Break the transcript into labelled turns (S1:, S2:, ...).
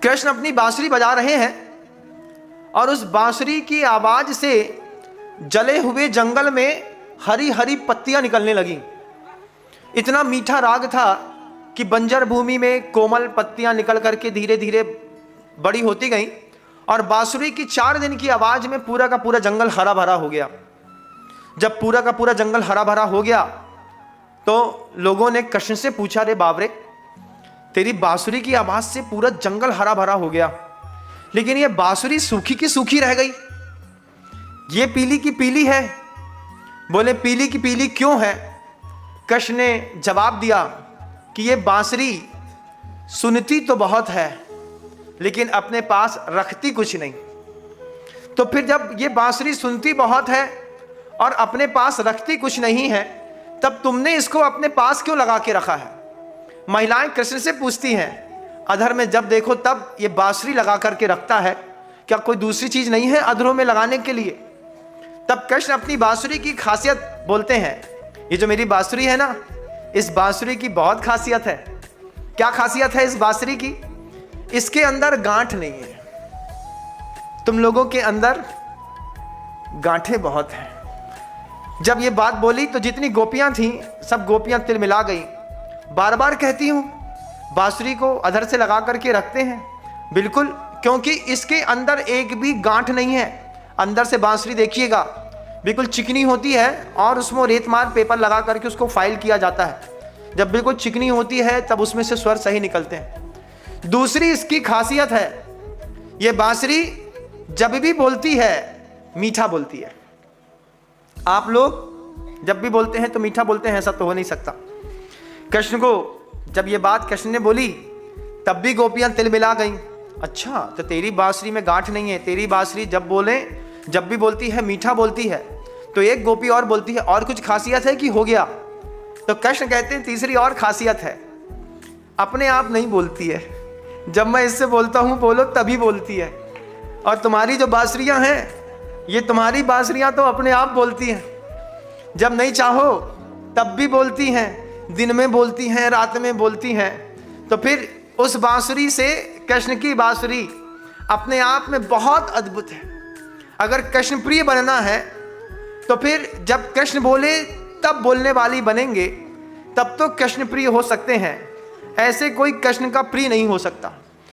S1: कृष्ण अपनी बांसुरी बजा रहे हैं और उस बांसुरी की आवाज से जले हुए जंगल में हरी हरी पत्तियां निकलने लगी। इतना मीठा राग था कि बंजर भूमि में कोमल पत्तियां निकल करके धीरे धीरे बड़ी होती गईं और बांसुरी की 4 दिन की आवाज में पूरा का पूरा जंगल हरा भरा हो गया। जब पूरा का पूरा जंगल हरा भरा हो गया तो लोगों ने कृष्ण से पूछा, रे बाबरे, तेरी बांसुरी की आवाज से पूरा जंगल हरा भरा हो गया, लेकिन ये बांसुरी सूखी की सूखी रह गई, ये पीली की पीली है। बोले, पीली की पीली क्यों है? कृष्ण ने जवाब दिया कि ये बांसुरी सुनती तो बहुत है लेकिन अपने पास रखती कुछ नहीं। तो फिर जब ये बांसुरी सुनती बहुत है और अपने पास रखती कुछ नहीं है, तब तुमने इसको अपने पास क्यों लगा के रखा है? महिलाएं कृष्ण से पूछती हैं, अधर में जब देखो तब ये बांसुरी लगा करके रखता है, क्या कोई दूसरी चीज नहीं है अधरों में लगाने के लिए? तब कृष्ण अपनी बांसुरी की खासियत बोलते हैं, ये जो मेरी बांसुरी है ना, इस बांसुरी की बहुत खासियत है। क्या खासियत है इस बांसुरी की? इसके अंदर गांठ नहीं है। तुम लोगों के अंदर गांठें बहुत हैं। जब ये बात बोली तो जितनी गोपियां थीं सब गोपियां तिलमिला गई। बार बार कहती हूं, बांसुरी को अधर से लगा करके रखते हैं, बिल्कुल, क्योंकि इसके अंदर एक भी गांठ नहीं है। अंदर से बांसुरी देखिएगा बिल्कुल चिकनी होती है और उसमें रेतमार पेपर लगा करके उसको फाइल किया जाता है। जब बिल्कुल चिकनी होती है तब उसमें से स्वर सही निकलते हैं। दूसरी इसकी खासियत है, ये बांसुरी जब भी बोलती है मीठा बोलती है। आप लोग जब भी बोलते हैं तो मीठा बोलते हैं, ऐसा तो हो नहीं सकता। कृष्ण को जब ये बात कृष्ण ने बोली तब भी गोपियां तिलमिला गईं। अच्छा, तो तेरी बांसुरी में गांठ नहीं है, तेरी बांसुरी जब भी बोलती है मीठा बोलती है। तो एक गोपी और बोलती है, और कुछ खासियत है कि हो गया? तो कृष्ण कहते हैं तीसरी और खासियत है, अपने आप नहीं बोलती है। जब मैं इससे बोलता हूं बोलो तभी बोलती है। और तुम्हारी जो बांसुरियां हैं, ये तुम्हारी बांसुरियां तो अपने आप बोलती हैं। जब नहीं चाहो तब भी बोलती हैं, दिन में बोलती हैं, रात में बोलती हैं। तो फिर उस बांसुरी से कृष्ण की बांसुरी अपने आप में बहुत अद्भुत है। अगर कृष्ण प्रिय बनना है तो फिर जब कृष्ण बोले तब बोलने वाली बनेंगे, तब तो कृष्ण प्रिय हो सकते हैं। ऐसे कोई कृष्ण का प्रिय नहीं हो सकता।